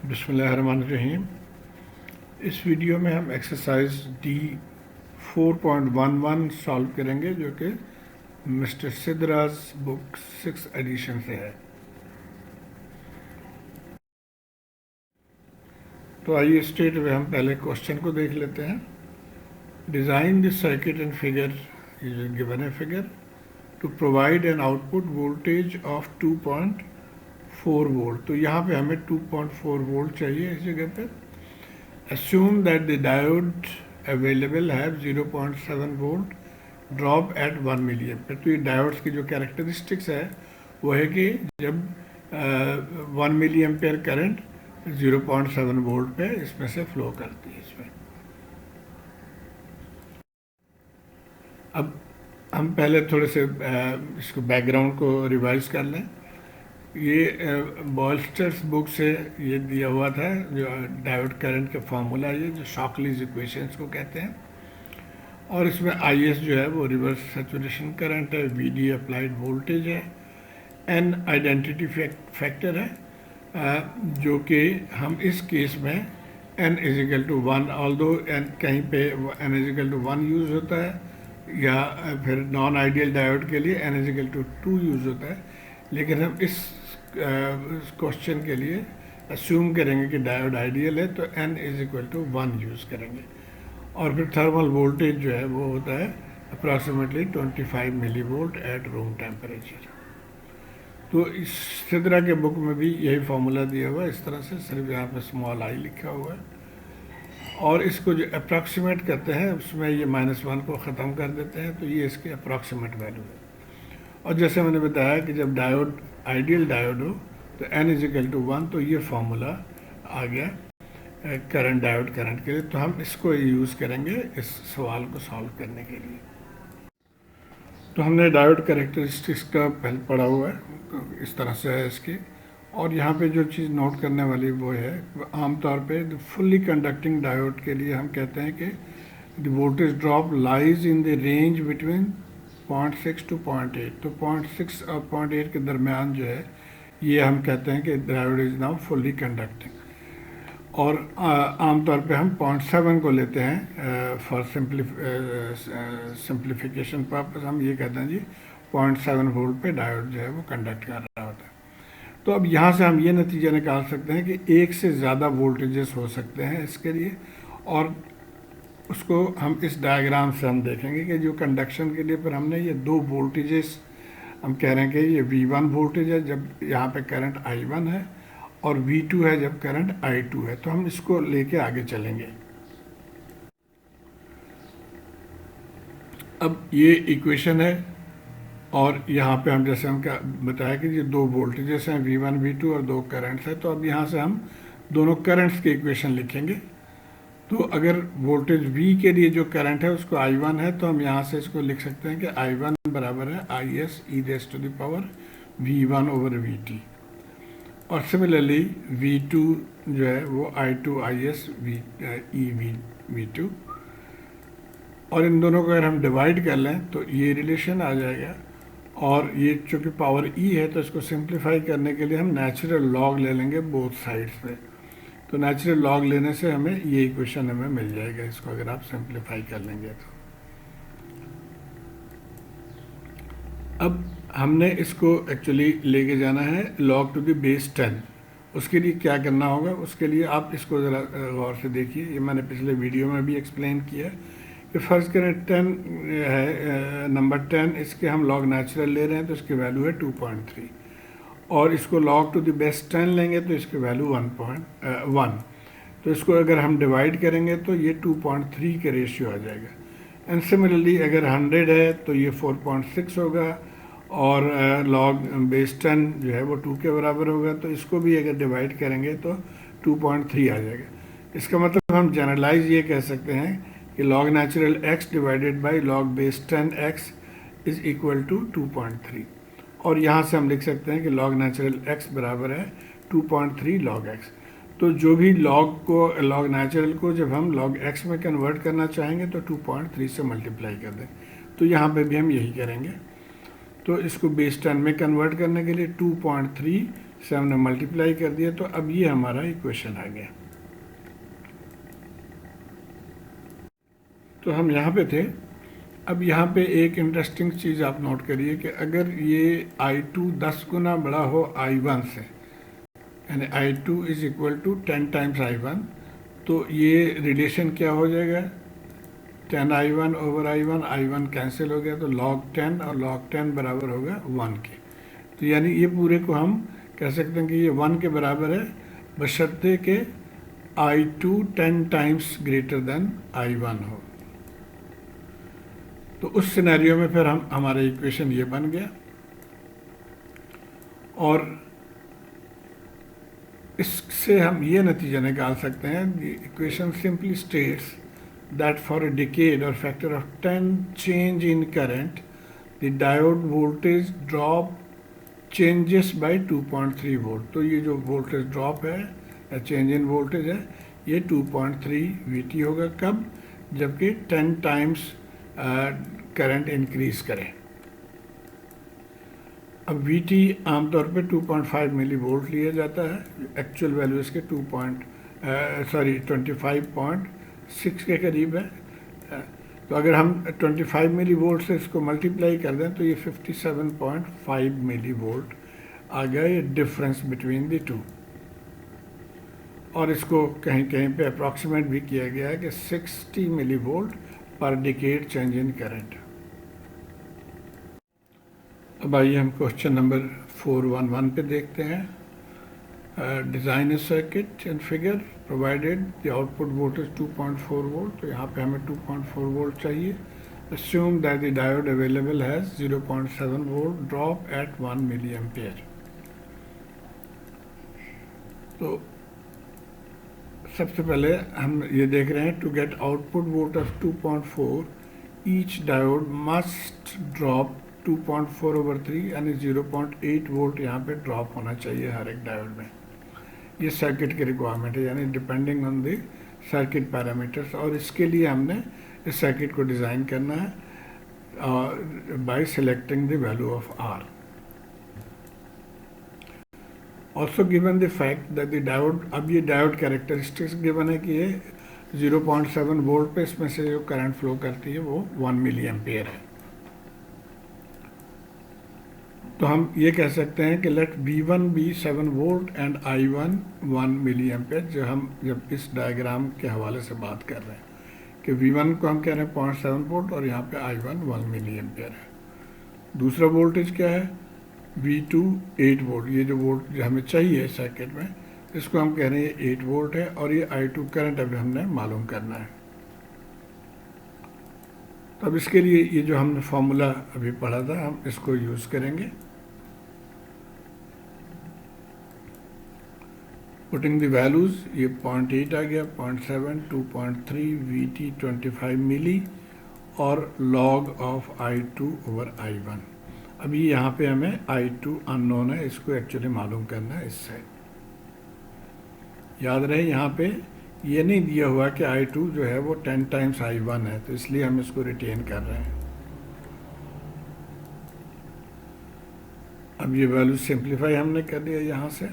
बिस्मिल्लाहिर्रहमानिर्रहीम। इस वीडियो में हम एक्सरसाइज डी 4.11 सॉल्व करेंगे, जो कि मिस्टर सिद्धराज बुक 6 एडिशन से है। तो आइए स्ट्रेट वे हम पहले क्वेश्चन को देख लेते हैं। Design the circuit and figure given है figure to provide an output voltage of 2.4 volt. तो यहाँ पे हमें 2.4 वोल्ट चाहिए इस जगह पे। Assume that the diode available have 0.7 volt drop at 1 milliampere। तो ये डायोड्स की जो कैरेक्टरिस्टिक्स है वो है कि जब 1 मिली एम्पेयर करंट 0.7 वोल्ट पे इसमें से फ्लो करती है इसमें। अब हम पहले थोड़े से इसको बैकग्राउंड को रिवाइज कर लें। ये बॉल्स्टर्स बुक से ये दिया हुआ था, जो डायोड करंट का फार्मूला है, ये जो शॉकलीज इक्वेशंस को कहते हैं। और इसमें आई जो है वो रिवर्स सैचुरेशन करंट है, वी डी अप्लाइड वोल्टेज है, एन आइडेंटिटी फैक्टर है, जो कि हम इस केस में N equal to 1, although N कहीं पे एन इजिकल टू 1 यूज़ होता है, या फिर नॉन आइडियल डायोड के लिए एन इजिकल टू 2 यूज़ होता है। लेकिन हम इस क्वेश्चन के लिए अस्यूम करेंगे कि डायोड आइडियल है, तो n is equal to 1 use करेंगे। और फिर थर्मल वोल्टेज जो है वो होता है approximately 25 milli volt at room temperature. तो इस सिद्धरा के बुक में भी यही फार्मूला दिया हुआ है इस तरह से, सिर्फ यहाँ पे स्मॉल आई लिखा हुआ है। और इसको जो अप्रॉक्सीमेट करते हैं उसमें ये -1 को ख़त्म कर देते हैं, तो ये इसकी अप्रॉक्सीमेट वैल्यू है। और जैसे मैंने बताया कि जब डायोड आइडियल डायोड हो तो n इजिकल टू 1, तो ये फार्मूला आ गया करंट डायोड करंट के लिए। तो हम इसको यूज़ करेंगे इस सवाल को सॉल्व करने के लिए। तो हमने डायोड कैरेक्टरिस्टिक्स का पहले पढ़ा हुआ है, इस तरह से है इसकी। और यहाँ पे जो चीज़ नोट करने वाली वो है, आमतौर पे फुल्ली कंडक्टिंग डायोड के लिए हम कहते हैं कि the voltage drop lies in the range between 0.6 to 0.8। तो 0.6 और 0.8 के दरमियान जो है ये हम कहते हैं कि diode is now fully conducting. और आमतौर पे हम 0.7 को लेते हैं फॉर सिंप्लीफिकेशन पर्पस। हम ये कहते हैं जी 0.7 वोल्ट पे डायोड जो है वो कंडक्ट कर रहा होता है। तो अब यहाँ से हम ये नतीजा निकाल सकते हैं कि एक से ज़्यादा वोल्टेजेस हो सकते हैं इसके लिए। और उसको हम इस डायग्राम से हम देखेंगे कि जो कंडक्शन के लिए फिर हमने ये दो वोल्टेजेस हम कह रहे हैं कि ये V1 वोल्टेज है जब यहाँ पे करंट I1 है, और V2 है जब करंट I2 है। तो हम इसको लेके आगे चलेंगे। अब ये इक्वेशन है, और यहाँ पे हम जैसे हम क्या बताया कि ये दो वोल्टेजेस हैं V1 V2 और दो करंट्स हैं। तो अब यहाँ से हम दोनों करंट्स के इक्वेशन लिखेंगे। तो अगर वोल्टेज V के लिए जो करंट है उसको I1 है, तो हम यहाँ से इसको लिख सकते हैं कि I1 बराबर है IS e⁻⁴ V1 over VT। और सिमिलरली V2 जो है वो I2 IS V2। और इन दोनों को अगर हम डिवाइड कर लें तो ये रिलेशन आ जाएगा। और ये चूँकि पावर E है तो इसको सिंप्लीफाई करने के लिए हम नेचुरल लॉग ले लेंगे बोथ साइड्स पे। तो नेचुरल लॉग लेने से हमें ये इक्वेशन हमें मिल जाएगा, इसको अगर आप सिंप्लीफाई कर लेंगे तो। अब हमने इसको एक्चुअली लेके जाना है log टू द बेस 10। उसके लिए क्या करना होगा, उसके लिए आप इसको ज़रा गौर से देखिए। ये मैंने पिछले वीडियो में भी एक्सप्लेन किया कि फर्स्ट करें 10 है, नंबर 10, इसके हम log नेचुरल ले रहे हैं तो इसकी वैल्यू है 2.3। और इसको log टू द बेस 10 लेंगे तो इसकी वैल्यू 1.1। तो इसको अगर हम डिवाइड करेंगे तो ये 2.3 के रेशियो आ जाएगा। एंड सिमिलरली अगर 100 है तो ये 4.6 होगा, और log बेस 10 जो है वो 2 के बराबर होगा। तो इसको भी अगर डिवाइड करेंगे तो 2.3 आ जाएगा। इसका मतलब हम जनरलाइज ये कह सकते हैं कि log natural x divided by log base 10x is equal to 2.3। और यहाँ से हम लिख सकते हैं कि log नेचुरल x बराबर है 2.3 log x। तो जो भी log नेचुरल को जब हम log x में कन्वर्ट करना चाहेंगे तो 2.3 से मल्टीप्लाई कर दें। तो यहाँ पे भी हम यही करेंगे। तो इसको बेस 10 में कन्वर्ट करने के लिए 2.3 से हमने मल्टीप्लाई कर दिया, तो अब ये हमारा इक्वेशन आ गया। तो हम यहाँ पे थे। अब यहाँ पे एक इंटरेस्टिंग चीज़ आप नोट करिए कि अगर ये I2 10 गुना बड़ा हो I1 से, यानी I2 is equal to 10 times I1, तो ये रिलेशन क्या हो जाएगा, 10I1 over I1, I1 cancel हो गया, तो log 10 और log 10 बराबर होगा 1 के। तो यानी ये पूरे को हम कह सकते हैं कि ये 1 के बराबर है, बशर्ते कि I2 10 times greater than I1 हो। तो उस सिनेरियो में फिर हमारा इक्वेशन ये बन गया। और इससे हम ये नतीजा निकाल सकते हैं, equation simply states that for a decade or factor of 10 change in current the diode voltage drop changes by 2.3 volt. तो ये जो वोल्टेज ड्रॉप है या चेंज इन वोल्टेज है, ये 2.3 VT होगा। कब? जबकि 10 टाइम्स करंट इंक्रीज करें। अब VT आमतौर पे 2.5 मिली वोल्ट लिया जाता है, एक्चुअल वैल्यू इसके 25.6 के करीब है। तो अगर हम 25 मिली वोल्ट से इसको मल्टीप्लाई कर दें तो ये 57.5 मिली वोल्ट आ गया, ये डिफरेंस बिटवीन द टू। और इसको कहीं कहीं पे अप्रॉक्सीमेट भी किया गया है कि 60 milli volt per decade change in current. अब आइए हम क्वेश्चन नंबर 411 पे देखते हैं। Design a circuit in figure provided the output voltage 2.4 volt. तो यहाँ पे हमें 2.4 वोल्ट चाहिए। Assume that the diode available has 0.7 volt drop at 1 milli ampere. तो सबसे पहले हम ये देख रहे हैं, to get output volt of 2.4 each diode must drop 2.4 over 3 यानी 0.8 वोल्ट यहाँ पे ड्रॉप होना चाहिए हर एक डायोड में। ये सर्किट की रिक्वायरमेंट है, यानी depending on the circuit parameters. और इसके लिए हमने इस सर्किट को डिज़ाइन करना है by selecting the value of R. Also given the fact that the diode, अब ये डायोड कैरेक्टरिस्टिक्स गिवन है कि ये 0.7 वोल्ट पे इसमें से जो करंट फ्लो करती है वो 1 मिली एम्पियर है। तो हम ये कह सकते हैं कि let V1 be 7 volt and I1 1 milli ampere. जो हम जब इस डायग्राम के हवाले से बात कर रहे हैं कि V1 को हम कह रहे हैं 0.7 वोल्ट और यहाँ पे I1 1 मिली एम्पियर है। दूसरा वोल्टेज क्या है, V2 8 वोल्ट। ये जो वोल्ट जो हमें चाहिए सर्किट में, इसको हम कह रहे हैं 8 वोल्ट है। और ये I2 करंट अभी हमने मालूम करना है। तो अब इसके लिए ये जो हमने फॉर्मूला अभी पढ़ा था, हम इसको यूज़ करेंगे। पुटिंग द वैल्यूज़, ये 0.8 आ गया, 0.7, 2.3, VT 25 मिली और log of I2 over I1। अभी यहाँ पे हमें I2 अननोन है, इसको एक्चुअली मालूम करना है इससे। याद रहे यहाँ पे ये नहीं दिया हुआ कि I2 जो है वो 10 टाइम्स I1 है, तो इसलिए हम इसको रिटेन कर रहे हैं। अब ये वैल्यू सिंप्लीफाई हमने कर दिया यहाँ से।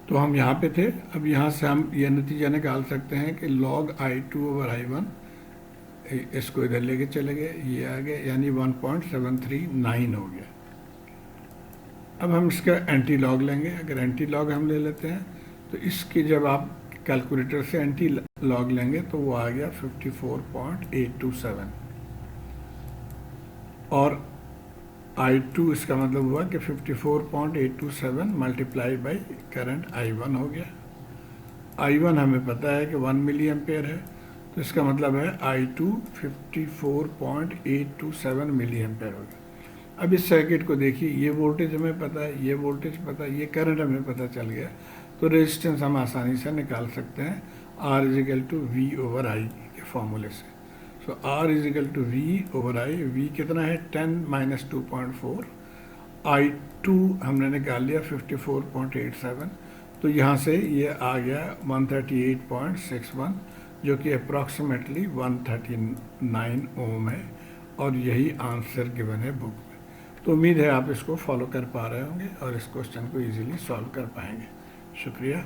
तो हम यहाँ पे थे। अब यहाँ से हम ये नतीजा निकाल सकते हैं कि log I2 ओवर I1, इसको इधर लेके चले गए, ये आ गया, यानी 1.739 हो गया। अब हम इसका एंटी लॉग लेंगे। अगर एंटी लॉग हम ले लेते हैं तो इसकी जब आप कैलकुलेटर से एंटी लॉग लेंगे तो वो आ गया 54.827 और I2 इसका मतलब हुआ कि 54.827 मल्टीप्लाई बाई करंट I1 हो गया। I1 हमें पता है कि 1 मिली एम्पेयर है, तो इसका मतलब है I2 54.827 मिली एम्पेयर हो गया। अब इस सर्किट को देखिए, ये वोल्टेज हमें पता है, ये वोल्टेज पता है, ये करंट हमें पता चल गया, तो रेजिस्टेंस हम आसानी से निकाल सकते हैं R is equal to V over I के फॉर्मूले से। So R is equal to V over I, V कितना है 10 माइनस 2.4, I2 हमने निकाल लिया 54.87, तो यहाँ से ये आ गया 138.61 जो कि अप्रॉक्सीमेटली 139 ओम है और यही आंसर गिवन है बुक में। तो तो उम्मीद है आप इसको फॉलो कर पा रहे होंगे और इस क्वेश्चन को इजीली सॉल्व कर पाएंगे। शुक्रिया।